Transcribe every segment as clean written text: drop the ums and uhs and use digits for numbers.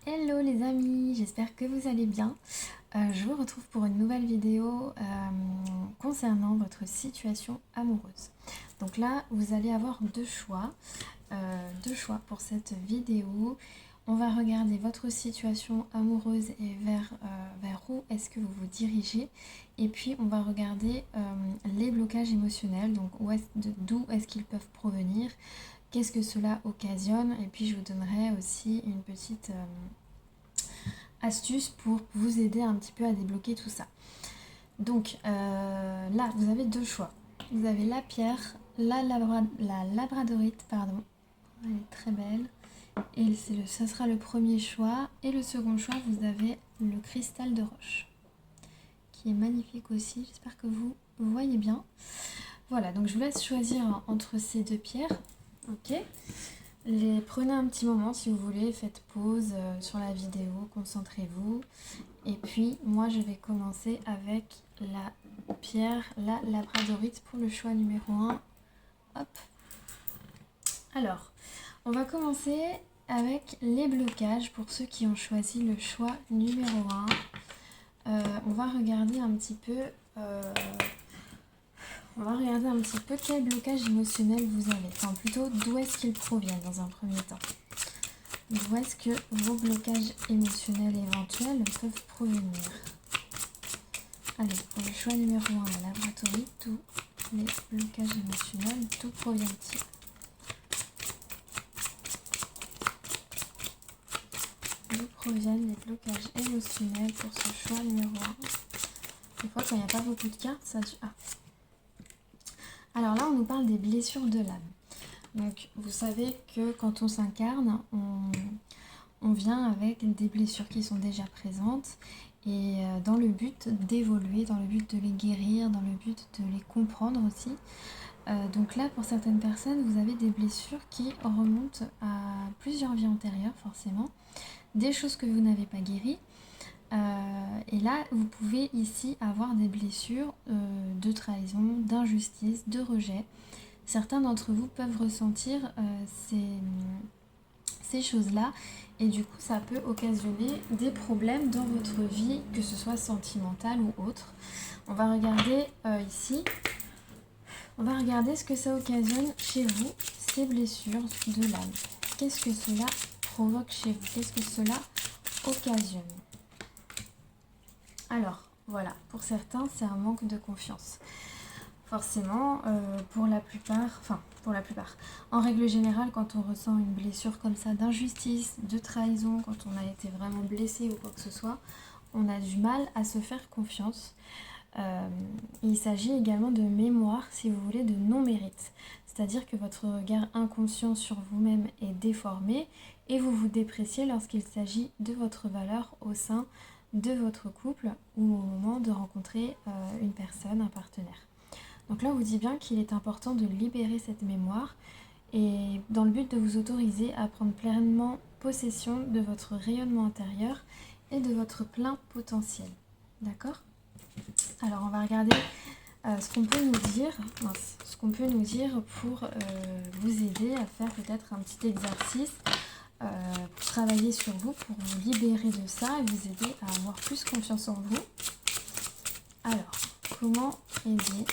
Hello les amis, j'espère que vous allez bien. Je vous retrouve pour une nouvelle vidéo concernant votre situation amoureuse. Donc là, vous allez avoir deux choix pour cette vidéo. On va regarder votre situation amoureuse et vers où est-ce que vous vous dirigez. Et puis on va regarder les blocages émotionnels, donc d'où est-ce qu'ils peuvent provenir, qu'est-ce que cela occasionne. Et puis je vous donnerai aussi une petite astuce pour vous aider un petit peu à débloquer tout ça. Donc là, vous avez deux choix. Vous avez la pierre, la labradorite, pardon. Elle est très belle. Et ça sera le premier choix. Et le second choix, vous avez le cristal de roche, qui est magnifique aussi. J'espère que vous voyez bien. Voilà, donc je vous laisse choisir entre ces deux pierres. Ok. Prenez un petit moment si vous voulez, faites pause sur la vidéo, concentrez-vous. Et puis moi je vais commencer avec la pierre, la labradorite pour le choix numéro 1. Hop. Alors, on va commencer avec les blocages pour ceux qui ont choisi le choix numéro 1. On va regarder un petit peu... quel blocage émotionnel vous avez. Enfin plutôt d'où est-ce qu'ils proviennent dans un premier temps. D'où est-ce que vos blocages émotionnels éventuels peuvent provenir. Allez, pour le choix numéro 1, la labradorite, tous les blocages émotionnels, d'où proviennent-ils? D'où proviennent les blocages émotionnels pour ce choix numéro 1? Des fois, quand il n'y a pas beaucoup de cartes, ça... Alors là, on nous parle des blessures de l'âme. Donc, vous savez que quand on s'incarne, on vient avec des blessures qui sont déjà présentes et dans le but d'évoluer, dans le but de les guérir, dans le but de les comprendre aussi. Donc là, pour certaines personnes, vous avez des blessures qui remontent à plusieurs vies antérieures, forcément. Des choses que vous n'avez pas guéries. Et là, vous pouvez ici avoir des blessures de trahison, d'injustice, de rejet. Certains d'entre vous peuvent ressentir ces choses-là et du coup, ça peut occasionner des problèmes dans votre vie, que ce soit sentimentale ou autre. On va regarder ici. On va regarder ce que ça occasionne chez vous, ces blessures de l'âme. Qu'est-ce que cela provoque chez vous? Qu'est-ce que cela occasionne? Alors, voilà, pour certains, c'est un manque de confiance. Forcément, pour la plupart, en règle générale, quand on ressent une blessure comme ça d'injustice, de trahison, quand on a été vraiment blessé ou quoi que ce soit, on a du mal à se faire confiance. Il s'agit également de mémoire, si vous voulez, de non-mérite. C'est-à-dire que votre regard inconscient sur vous-même est déformé et vous vous dépréciez lorsqu'il s'agit de votre valeur au sein de votre couple ou au moment de rencontrer une personne, un partenaire. Donc là, on vous dit bien qu'il est important de libérer cette mémoire et dans le but de vous autoriser à prendre pleinement possession de votre rayonnement intérieur et de votre plein potentiel. D'accord ? Alors, on va regarder ce qu'on peut nous dire pour vous aider à faire peut-être un petit exercice pour travailler sur vous, pour vous libérer de ça et vous aider à avoir plus confiance en vous. Alors, comment les aider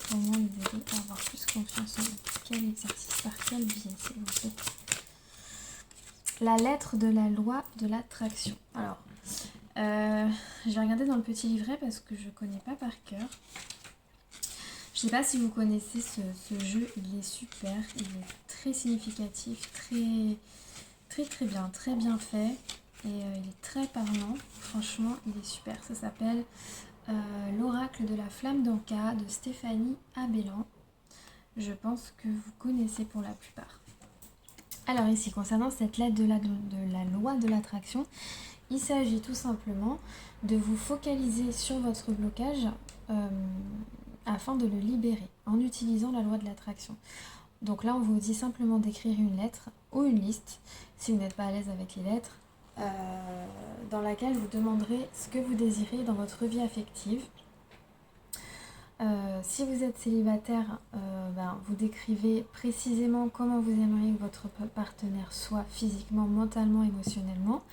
à avoir plus confiance en vous? Quel exercice? Par quel biais, s'il vous plaît? La lettre de la loi de l'attraction. Alors, je vais regarder dans le petit livret parce que je ne connais pas par cœur. Je ne sais pas si vous connaissez ce jeu, il est super, il est très significatif, très bien fait et il est très parlant. Franchement, il est super. Ça s'appelle l'oracle de la flamme d'Anka de Stéphanie Abellan. Je pense que vous connaissez pour la plupart. Alors ici, concernant cette lettre de la loi de l'attraction, il s'agit tout simplement de vous focaliser sur votre blocage afin de le libérer en utilisant la loi de l'attraction. Donc là, on vous dit simplement d'écrire une lettre ou une liste, si vous n'êtes pas à l'aise avec les lettres, dans laquelle vous demanderez ce que vous désirez dans votre vie affective. Si vous êtes célibataire, vous décrivez précisément comment vous aimeriez que votre partenaire soit physiquement, mentalement, émotionnellement,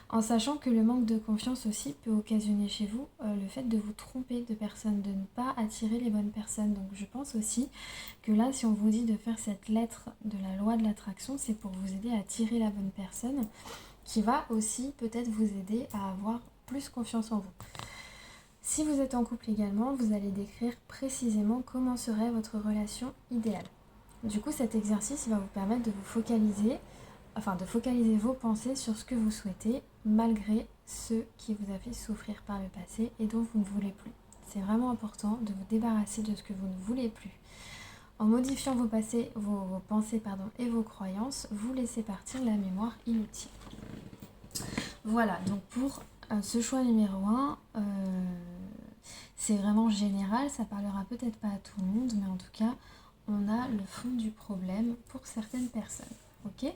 en sachant que le manque de confiance aussi peut occasionner chez vous le fait de vous tromper de personnes, de ne pas attirer les bonnes personnes. Donc je pense aussi que là, si on vous dit de faire cette lettre de la loi de l'attraction, c'est pour vous aider à attirer la bonne personne, qui va aussi peut-être vous aider à avoir plus confiance en vous. Si vous êtes en couple également, vous allez décrire précisément comment serait votre relation idéale. Du coup, cet exercice va vous permettre de vous focaliser, de focaliser vos pensées sur ce que vous souhaitez, malgré ce qui vous a fait souffrir par le passé et dont vous ne voulez plus. C'est vraiment important de vous débarrasser de ce que vous ne voulez plus. En modifiant vos pensées et vos croyances, vous laissez partir la mémoire inutile. Voilà, donc pour ce choix numéro 1, c'est vraiment général, ça parlera peut-être pas à tout le monde, mais en tout cas, on a le fond du problème pour certaines personnes. Ok ?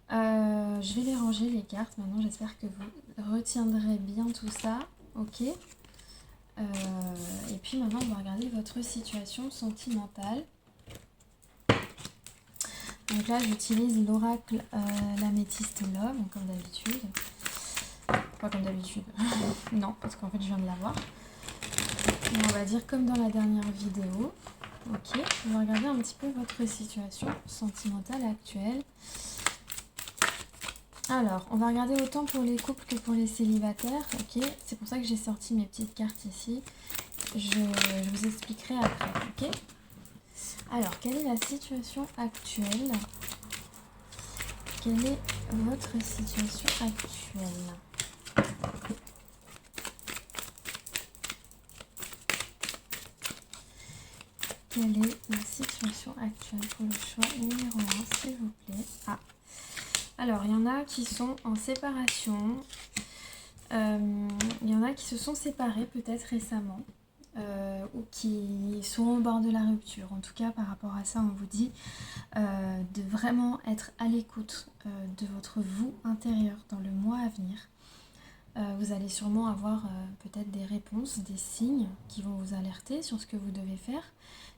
Je vais les ranger les cartes maintenant, j'espère que vous retiendrez bien tout ça. Ok ? Et puis maintenant, on va regarder votre situation sentimentale. Donc là, j'utilise l'oracle l'améthyste love, comme d'habitude. Pas comme d'habitude. Non, parce qu'en fait, je viens de l'avoir. On va dire comme dans la dernière vidéo. Ok, on va regarder un petit peu votre situation sentimentale actuelle. Alors, on va regarder autant pour les couples que pour les célibataires. Ok, c'est pour ça que j'ai sorti mes petites cartes ici. Je vous expliquerai après. Ok. Alors, quelle est la situation actuelle? Quelle est votre situation actuelle? Quelle est la situation actuelle pour le choix numéro 1, s'il vous plaît? Ah. Alors, il y en a qui sont en séparation. Il y en a qui se sont séparés peut-être récemment. Ou qui sont au bord de la rupture. En tout cas, par rapport à ça, on vous dit de vraiment être à l'écoute de votre vous intérieur dans le mois à venir. Vous allez sûrement avoir peut-être des réponses, des signes qui vont vous alerter sur ce que vous devez faire,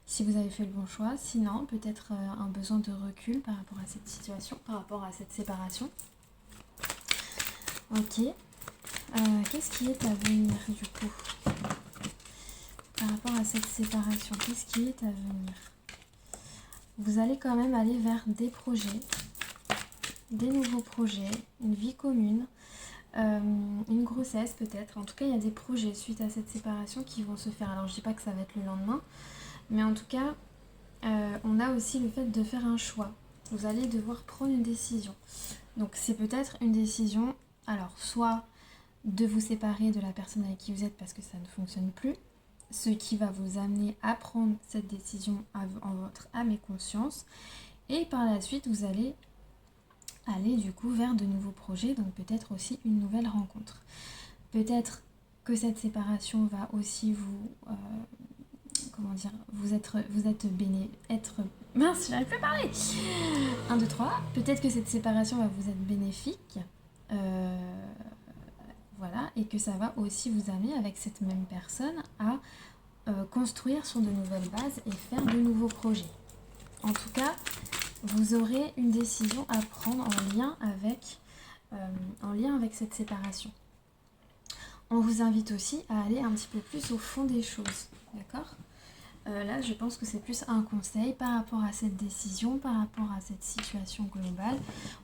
si vous avez fait le bon choix. Sinon, peut-être un besoin de recul par rapport à cette situation, par rapport à cette séparation. Ok. Qu'est-ce qui est à venir du coup ? Par rapport à cette séparation, qu'est-ce qui est à venir? Vous allez quand même aller vers des projets, des nouveaux projets, une vie commune, une grossesse peut-être. En tout cas, il y a des projets suite à cette séparation qui vont se faire. Alors, je ne dis pas que ça va être le lendemain, mais en tout cas, on a aussi le fait de faire un choix. Vous allez devoir prendre une décision. Donc, c'est peut-être une décision, alors, soit de vous séparer de la personne avec qui vous êtes parce que ça ne fonctionne plus, ce qui va vous amener à prendre cette décision en votre âme et conscience. Et par la suite, vous allez aller du coup vers de nouveaux projets, donc peut-être aussi une nouvelle rencontre. Peut-être que cette séparation va aussi vous... mince, j'arrive plus à parler. 1, 2, 3. Peut-être que cette séparation va vous être bénéfique. Voilà, et que ça va aussi vous amener avec cette même personne à construire sur de nouvelles bases et faire de nouveaux projets. En tout cas, vous aurez une décision à prendre en lien avec cette séparation. On vous invite aussi à aller un petit peu plus au fond des choses, d'accord ? Là, je pense que c'est plus un conseil par rapport à cette décision, par rapport à cette situation globale.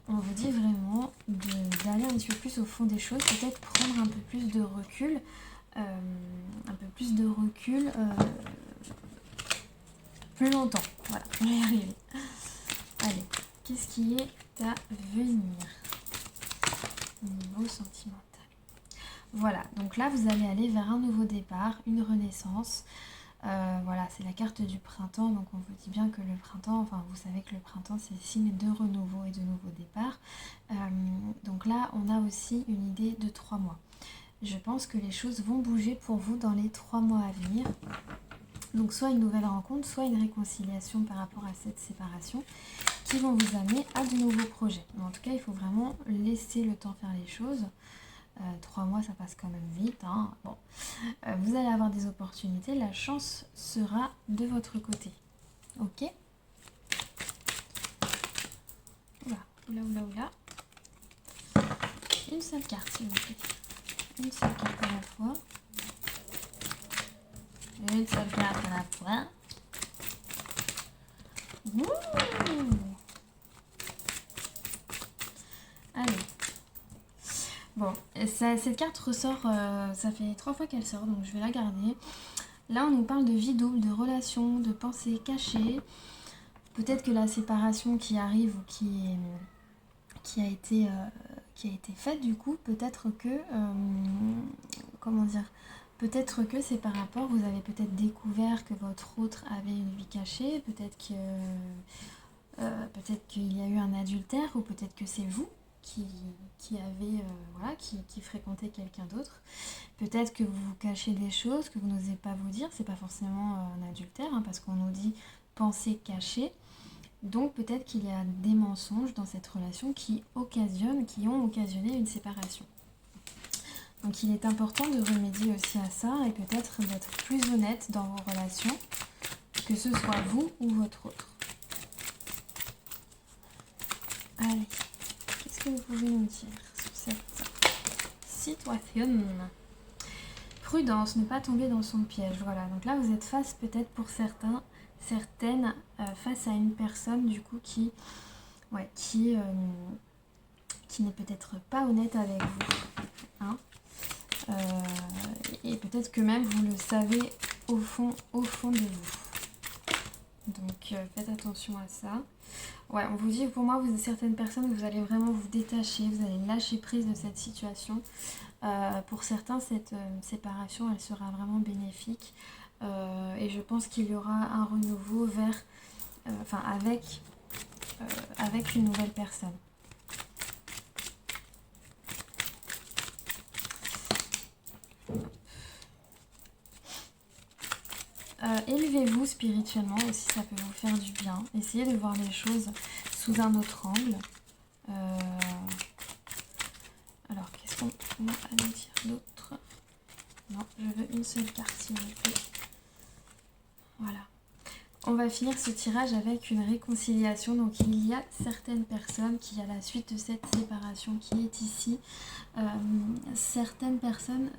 On vous dit vraiment d'aller un petit peu plus au fond des choses, peut-être prendre un peu plus de recul, plus longtemps. Voilà, on va y arriver. Allez, qu'est-ce qui est à venir au niveau sentimental? Voilà, donc là, vous allez aller vers un nouveau départ, une renaissance. Voilà, c'est la carte du printemps, donc on vous dit bien que le printemps, vous savez que le printemps c'est signe de renouveau et de nouveau départ. Donc là, on a aussi une idée de 3 mois. Je pense que les choses vont bouger pour vous dans les 3 mois à venir. Donc soit une nouvelle rencontre, soit une réconciliation par rapport à cette séparation qui vont vous amener à de nouveaux projets. Mais en tout cas, il faut vraiment laisser le temps faire les choses. 3 mois, ça passe quand même vite, hein. Bon, vous allez avoir des opportunités, la chance sera de votre côté. Ok? Oula, oula, oula, oula. Une seule carte, s'il vous plaît. Une seule carte à la fois. Une seule carte à la fois. Ouh! Allez. Bon, cette carte ressort, ça fait 3 fois qu'elle sort, donc je vais la garder. Là, on nous parle de vie double, de relations, de pensées cachées. Peut-être que la séparation qui arrive ou qui a été faite, du coup, peut-être que... comment dire? Peut-être que c'est par rapport, vous avez peut-être découvert que votre autre avait une vie cachée, peut-être qu'il y a eu un adultère, ou peut-être que c'est vous qui avez, voilà, qui fréquentez quelqu'un d'autre. Peut-être que vous vous cachez des choses que vous n'osez pas vous dire, c'est pas forcément un adultère, hein, parce qu'on nous dit pensée cachée. Donc peut-être qu'il y a des mensonges dans cette relation qui ont occasionné une séparation. Donc il est important de remédier aussi à ça et peut-être d'être plus honnête dans vos relations, que ce soit vous ou votre autre. Allez, qu'est-ce que vous pouvez nous dire sur cette situation? Prudence, ne pas tomber dans son piège. Voilà, donc là vous êtes face peut-être pour certaines, face à une personne du coup qui n'est peut-être pas honnête avec vous. Hein, et peut-être que même vous le savez au fond de vous. Donc faites attention à ça. Ouais, on vous dit, pour moi, certaines personnes, vous allez vraiment vous détacher, vous allez lâcher prise de cette situation. Pour certains, cette séparation, elle sera vraiment bénéfique. Et je pense qu'il y aura un renouveau avec une nouvelle personne. Élevez-vous spirituellement aussi, ça peut vous faire du bien. Essayez de voir les choses sous un autre angle. Alors, qu'est-ce qu'on a à nous dire d'autre? Non, je veux une seule carte, s'il vous plaît. Voilà. On va finir ce tirage avec une réconciliation. Donc, il y a certaines personnes qui, à la suite de cette séparation qui est ici, certaines personnes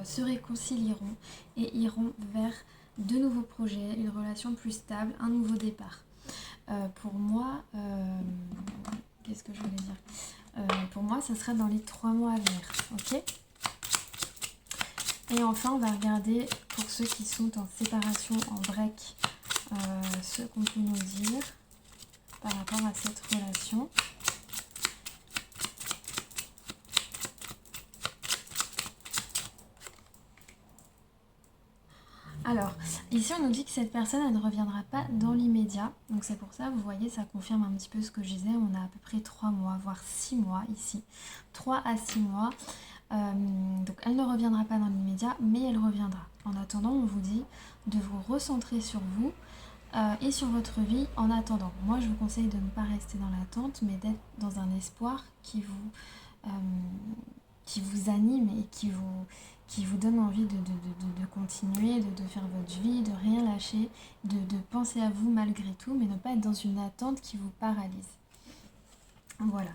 se réconcilieront et iront vers de nouveaux projets, une relation plus stable, un nouveau départ. Pour moi, qu'est-ce que je voulais dire? Pour moi, ça sera dans les 3 mois à venir, ok? Et enfin, on va regarder pour ceux qui sont en séparation, en break, ce qu'on peut nous dire par rapport à cette relation. Alors, ici on nous dit que cette personne, elle ne reviendra pas dans l'immédiat. Donc c'est pour ça, vous voyez, ça confirme un petit peu ce que je disais. On a à peu près 3 mois, voire 6 mois ici. 3 à 6 mois. Donc elle ne reviendra pas dans l'immédiat, mais elle reviendra. En attendant, on vous dit de vous recentrer sur vous et sur votre vie en attendant. Moi, je vous conseille de ne pas rester dans l'attente, mais d'être dans un espoir qui vous anime et qui vous donne envie de continuer, de faire votre vie, de rien lâcher, de penser à vous malgré tout, mais ne pas être dans une attente qui vous paralyse. Voilà.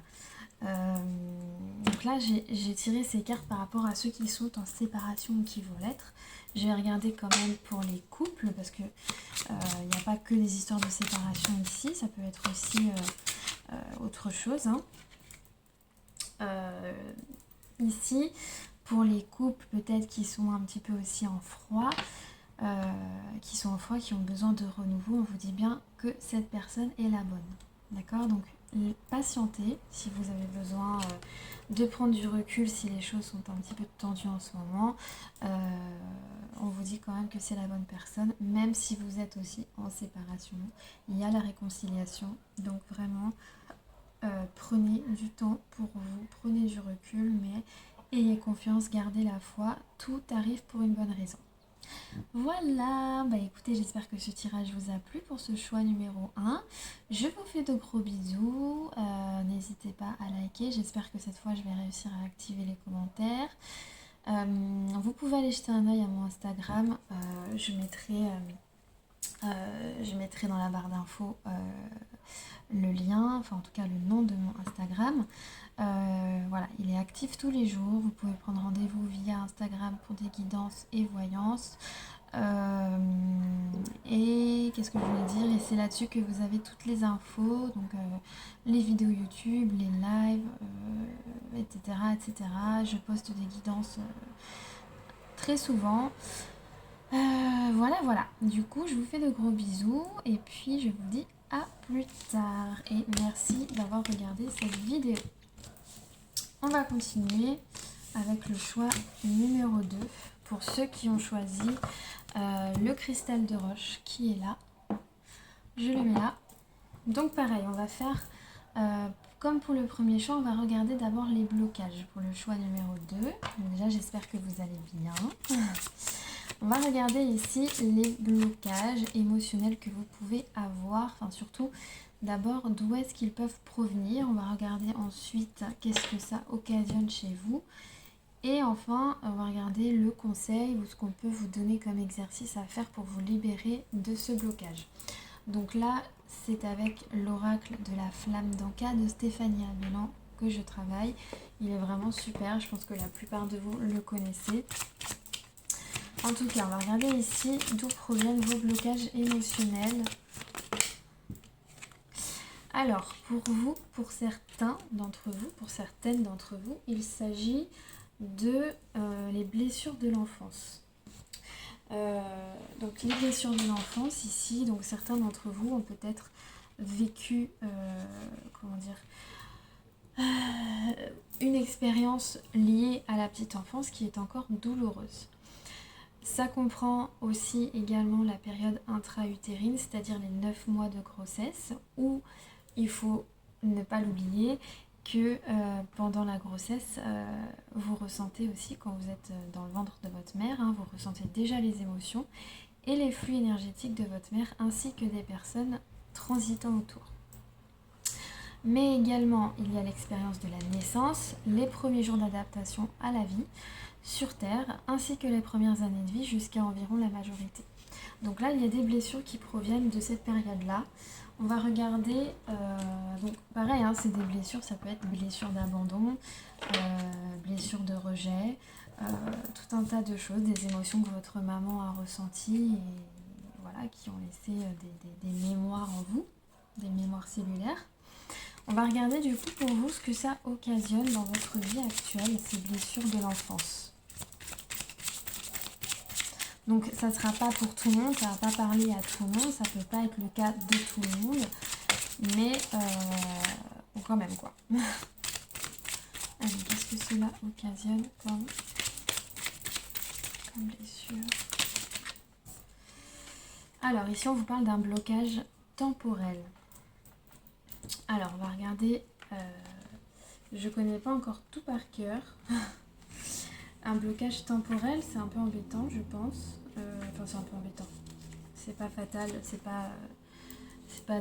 Donc là, j'ai tiré ces cartes par rapport à ceux qui sont en séparation ou qui vont l'être. Je vais regarder quand même pour les couples, parce que il n'y a pas que des histoires de séparation ici, ça peut être aussi autre chose. Hein. Ici, pour les couples peut-être qui sont un petit peu aussi en froid, qui ont besoin de renouveau, on vous dit bien que cette personne est la bonne. D'accord? Donc patientez si vous avez besoin de prendre du recul, si les choses sont un petit peu tendues en ce moment. On vous dit quand même que c'est la bonne personne, même si vous êtes aussi en séparation. Il y a la réconciliation, donc vraiment prenez du temps pour vous, prenez du recul, mais ayez confiance, gardez la foi, tout arrive pour une bonne raison. Voilà, bah écoutez, j'espère que ce tirage vous a plu pour ce choix numéro 1. Je vous fais de gros bisous, n'hésitez pas à liker, j'espère que cette fois je vais réussir à activer les commentaires. Vous pouvez aller jeter un œil à mon Instagram, je mettrai dans la barre d'infos le lien, enfin en tout cas le nom de mon Instagram. Voilà, il est actif tous les jours, vous pouvez prendre rendez-vous via Instagram pour des guidances et voyances. Et qu'est-ce que je voulais dire? Et c'est là-dessus que vous avez toutes les infos, donc les vidéos YouTube, les lives, etc., etc. Je poste des guidances très souvent. Voilà. Du coup, je vous fais de gros bisous et puis je vous dis à plus tard. Et merci d'avoir regardé cette vidéo. On va continuer avec le choix numéro 2 pour ceux qui ont choisi le cristal de roche qui est là. Je le mets là. Donc pareil, on va faire comme pour le premier choix, on va regarder d'abord les blocages pour le choix numéro 2. Donc déjà, j'espère que vous allez bien. On va regarder ici les blocages émotionnels que vous pouvez avoir, enfin surtout d'abord d'où est-ce qu'ils peuvent provenir. On va regarder ensuite qu'est-ce que ça occasionne chez vous. Et enfin, on va regarder le conseil ou ce qu'on peut vous donner comme exercice à faire pour vous libérer de ce blocage. Donc là, c'est avec l'oracle de la flamme d'Anka de Stéphanie Abelan que je travaille. Il est vraiment super, je pense que la plupart de vous le connaissez. En tout cas, on va regarder ici d'où proviennent vos blocages émotionnels. Alors, pour vous, pour certains d'entre vous, pour certaines d'entre vous, il s'agit de les blessures de l'enfance. Donc les blessures de l'enfance ici, donc certains d'entre vous ont peut-être vécu, une expérience liée à la petite enfance qui est encore douloureuse. Ça comprend aussi également la période intra-utérine, c'est-à-dire les 9 mois de grossesse, où il faut ne pas l'oublier que pendant la grossesse, vous ressentez aussi, quand vous êtes dans le ventre de votre mère, vous ressentez déjà les émotions et les flux énergétiques de votre mère, ainsi que des personnes transitant autour. Mais également, il y a l'expérience de la naissance, les premiers jours d'adaptation à la vie sur Terre, ainsi que les premières années de vie jusqu'à environ la majorité. Donc là, il y a des blessures qui proviennent de cette période-là. On va regarder, donc pareil, c'est des blessures, ça peut être blessures d'abandon, blessures de rejet, tout un tas de choses, des émotions que votre maman a ressenties et voilà, qui ont laissé des mémoires en vous, des mémoires cellulaires. On va regarder du coup pour vous ce que ça occasionne dans votre vie actuelle, ces blessures de l'enfance. Donc ça ne sera pas pour tout le monde, ça ne va pas parler à tout le monde, ça ne peut pas être le cas de tout le monde, mais quand même quoi. Allez, qu'est-ce que cela occasionne comme blessure? Alors ici on vous parle d'un blocage temporel. Alors on va regarder, je ne connais pas encore tout par cœur. Un blocage temporel, c'est un peu embêtant, je pense. Enfin, c'est un peu embêtant. C'est pas fatal, c'est pas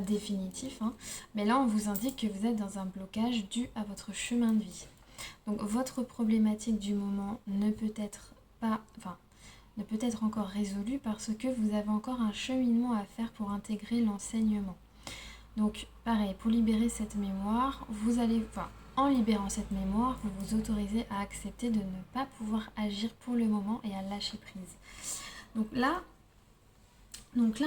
définitif. Mais là, on vous indique que vous êtes dans un blocage dû à votre chemin de vie. Donc, votre problématique du moment ne peut être encore résolue parce que vous avez encore un cheminement à faire pour intégrer l'enseignement. Donc, pareil, pour libérer cette mémoire, en libérant cette mémoire, vous vous autorisez à accepter de ne pas pouvoir agir pour le moment et à lâcher prise. Donc là,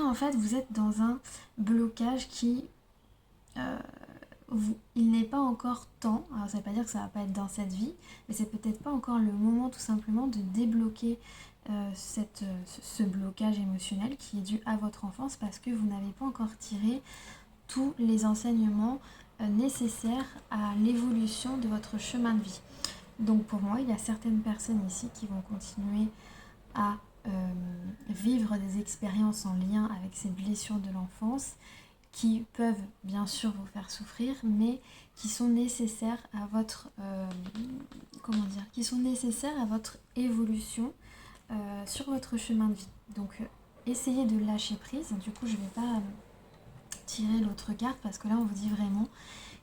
en fait, vous êtes dans un blocage qui... il n'est pas encore temps, alors ça ne veut pas dire que ça ne va pas être dans cette vie, mais c'est peut-être pas encore le moment tout simplement de débloquer ce blocage émotionnel qui est dû à votre enfance parce que vous n'avez pas encore tiré tous les enseignements nécessaires à l'évolution de votre chemin de vie. Donc pour moi, il y a certaines personnes ici qui vont continuer à vivre des expériences en lien avec ces blessures de l'enfance qui peuvent bien sûr vous faire souffrir, mais qui sont nécessaires à votre évolution sur votre chemin de vie. Donc essayez de lâcher prise. Du coup, je ne vais pas tirer l'autre carte parce que là, on vous dit vraiment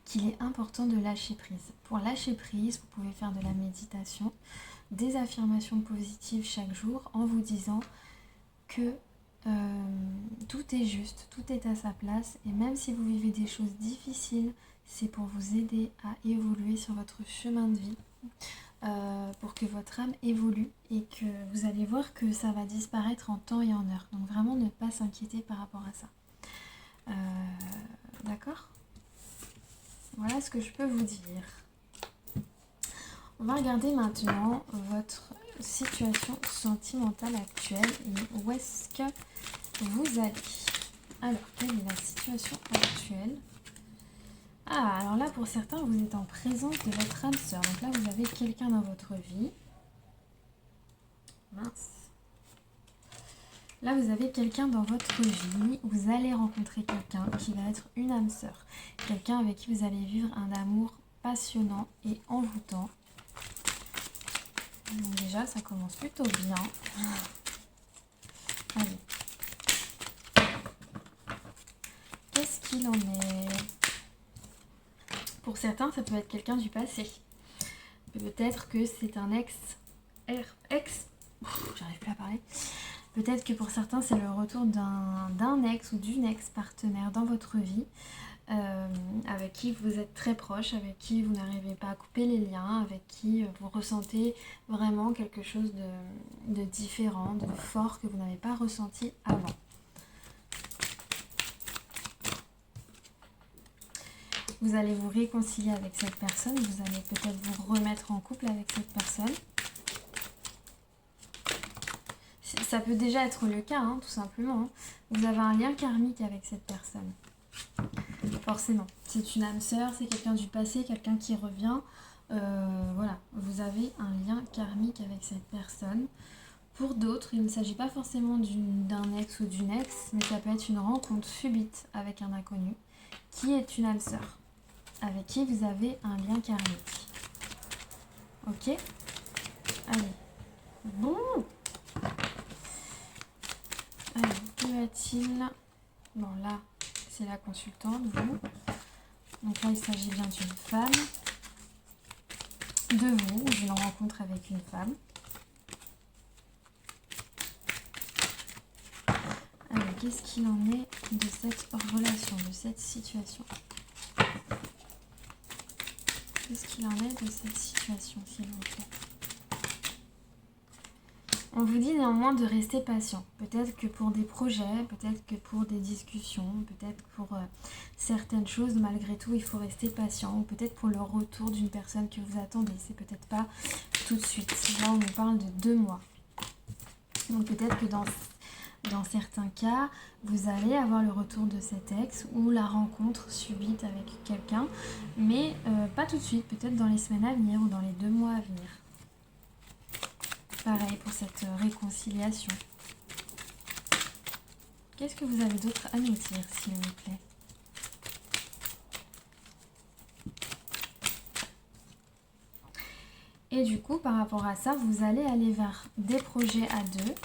qu'il est important de lâcher prise. Pour lâcher prise, vous pouvez faire de la méditation, des affirmations positives chaque jour en vous disant que tout est juste, tout est à sa place, et même si vous vivez des choses difficiles, c'est pour vous aider à évoluer sur votre chemin de vie, pour que votre âme évolue et que vous allez voir que ça va disparaître en temps et en heure. Donc vraiment ne pas s'inquiéter par rapport à ça. D'accord ? Voilà ce que je peux vous dire. On va regarder maintenant votre situation sentimentale actuelle et où est-ce que vous allez. Alors, quelle est la situation actuelle ? Ah, alors là, pour certains, vous êtes en présence de votre âme sœur. Donc là, vous avez quelqu'un dans votre vie. Mince. Là, vous avez quelqu'un dans votre vie. Vous allez rencontrer quelqu'un qui va être une âme sœur. Quelqu'un avec qui vous allez vivre un amour passionnant et envoûtant. Donc déjà, ça commence plutôt bien. Allez. Qu'est-ce qu'il en est ? Pour certains, ça peut être quelqu'un du passé. Peut-être que c'est un j'arrive plus à parler. Peut-être que pour certains, c'est le retour d'un ex ou d'une ex-partenaire dans votre vie, avec qui vous êtes très proche, avec qui vous n'arrivez pas à couper les liens, avec qui vous ressentez vraiment quelque chose de différent, de fort que vous n'avez pas ressenti avant. Vous allez vous réconcilier avec cette personne, vous allez peut-être vous remettre en couple avec cette personne. Ça peut déjà être le cas, hein, tout simplement. Vous avez un lien karmique avec cette personne. Forcément. C'est une âme sœur, c'est quelqu'un du passé, quelqu'un qui revient. Voilà, vous avez un lien karmique avec cette personne. Pour d'autres, il ne s'agit pas forcément d'un ex ou d'une ex, mais ça peut être une rencontre subite avec un inconnu qui est une âme sœur, avec qui vous avez un lien karmique. Ok ? Allez. Bon. Allez, que va-t-il ? Bon, là, c'est la consultante, vous. Donc là, il s'agit bien d'une femme. De vous, d'une rencontre avec une femme. Alors, qu'est-ce qu'il en est de cette relation, de cette situation ? Qu'est-ce qu'il en est de cette situation, s'il vous plaît ? On vous dit néanmoins de rester patient. Peut-être que pour des projets, peut-être que pour des discussions, peut-être pour certaines choses, malgré tout, il faut rester patient. Ou peut-être pour le retour d'une personne que vous attendez. C'est peut-être pas tout de suite. Là, on nous parle de 2 mois. Donc peut-être que dans certains cas, vous allez avoir le retour de cet ex ou la rencontre subite avec quelqu'un. Mais pas tout de suite, peut-être dans les semaines à venir ou dans les 2 mois à venir. Pareil pour cette réconciliation. Qu'est-ce que vous avez d'autre à nous dire, s'il vous plaît ? Et du coup, par rapport à ça, vous allez aller vers des projets à deux,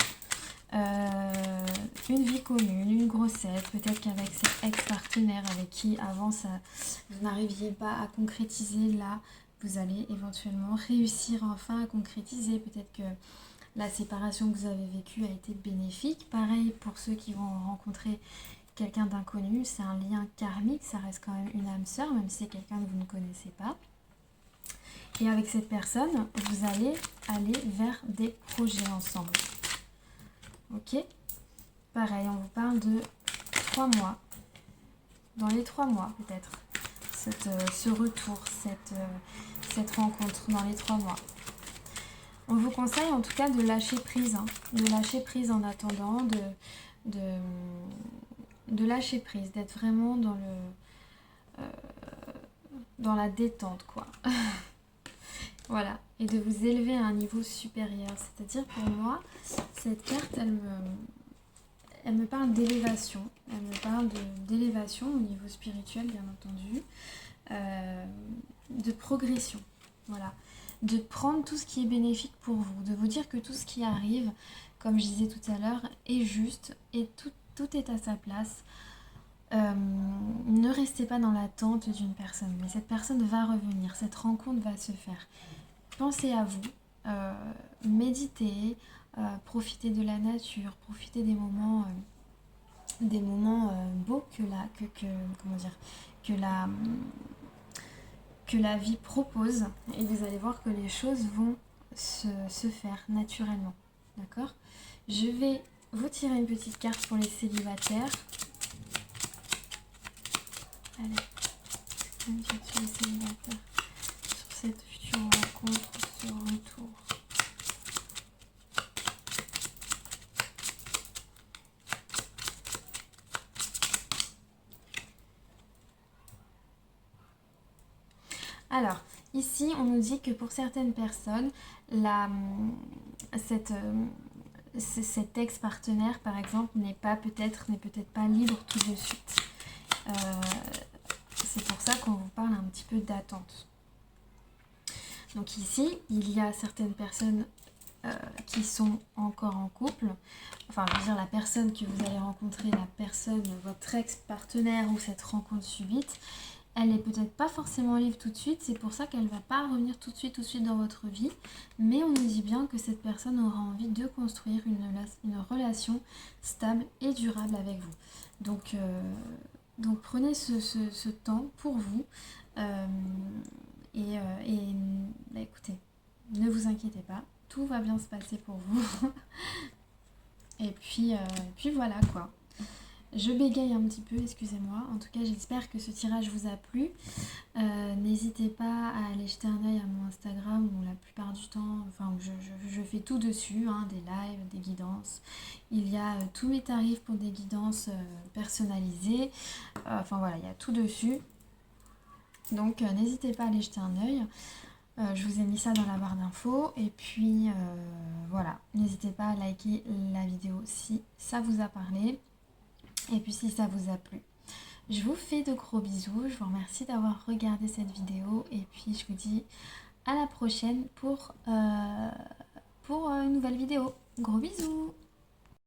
une vie commune, une grossesse, peut-être qu'avec cet ex-partenaire avec qui avant vous n'arriviez pas à concrétiser, là, vous allez éventuellement réussir enfin à concrétiser. Peut-être que la séparation que vous avez vécue a été bénéfique. Pareil pour ceux qui vont rencontrer quelqu'un d'inconnu, c'est un lien karmique, ça reste quand même une âme sœur, même si c'est quelqu'un que vous ne connaissez pas. Et avec cette personne, vous allez aller vers des projets ensemble. Ok ? Pareil, on vous parle de 3 mois. Dans les 3 mois, peut-être. Ce retour, cette rencontre dans les 3 mois. On vous conseille en tout cas de lâcher prise. De lâcher prise en attendant, de lâcher prise, d'être vraiment dans la détente, quoi. Voilà, et de vous élever à un niveau supérieur. C'est-à-dire, pour moi, cette carte, elle me parle d'élévation. Elle me parle d'élévation au niveau spirituel, bien entendu. De progression, voilà. de prendre tout ce qui est bénéfique pour vous, de vous dire que tout ce qui arrive, comme je disais tout à l'heure, est juste et tout est à sa place. Ne restez pas dans l'attente d'une personne, mais cette personne va revenir, cette rencontre va se faire. Pensez à vous, méditez, profitez de la nature, profitez des moments beaux que la vie propose, et vous allez voir que les choses vont se faire naturellement. D'accord? Je vais vous tirer une petite carte pour les célibataires. Allez, une petite sur les célibataires, sur cette future rencontre, ce retour. Alors, ici, on nous dit que pour certaines personnes, cet ex-partenaire, par exemple, n'est peut-être pas libre tout de suite. C'est pour ça qu'on vous parle un petit peu d'attente. Donc ici, il y a certaines personnes qui sont encore en couple. Enfin, je veux dire, la personne que vous allez rencontrer, votre ex-partenaire ou cette rencontre subite, elle n'est peut-être pas forcément libre tout de suite, c'est pour ça qu'elle ne va pas revenir tout de suite dans votre vie, mais on nous dit bien que cette personne aura envie de construire une relation stable et durable avec vous. Donc prenez ce temps pour vous, écoutez, ne vous inquiétez pas, tout va bien se passer pour vous. et puis voilà quoi. Je bégaye un petit peu, excusez-moi. En tout cas, j'espère que ce tirage vous a plu. N'hésitez pas à aller jeter un œil à mon Instagram où la plupart du temps, je fais tout dessus, hein, des lives, des guidances. Il y a tous mes tarifs pour des guidances personnalisées. Voilà, il y a tout dessus. Donc, n'hésitez pas à aller jeter un œil. Je vous ai mis ça dans la barre d'infos. Et puis, voilà. N'hésitez pas à liker la vidéo si ça vous a parlé. Et puis si ça vous a plu. Je vous fais de gros bisous. Je vous remercie d'avoir regardé cette vidéo. Et puis je vous dis à la prochaine pour une nouvelle vidéo. Gros bisous.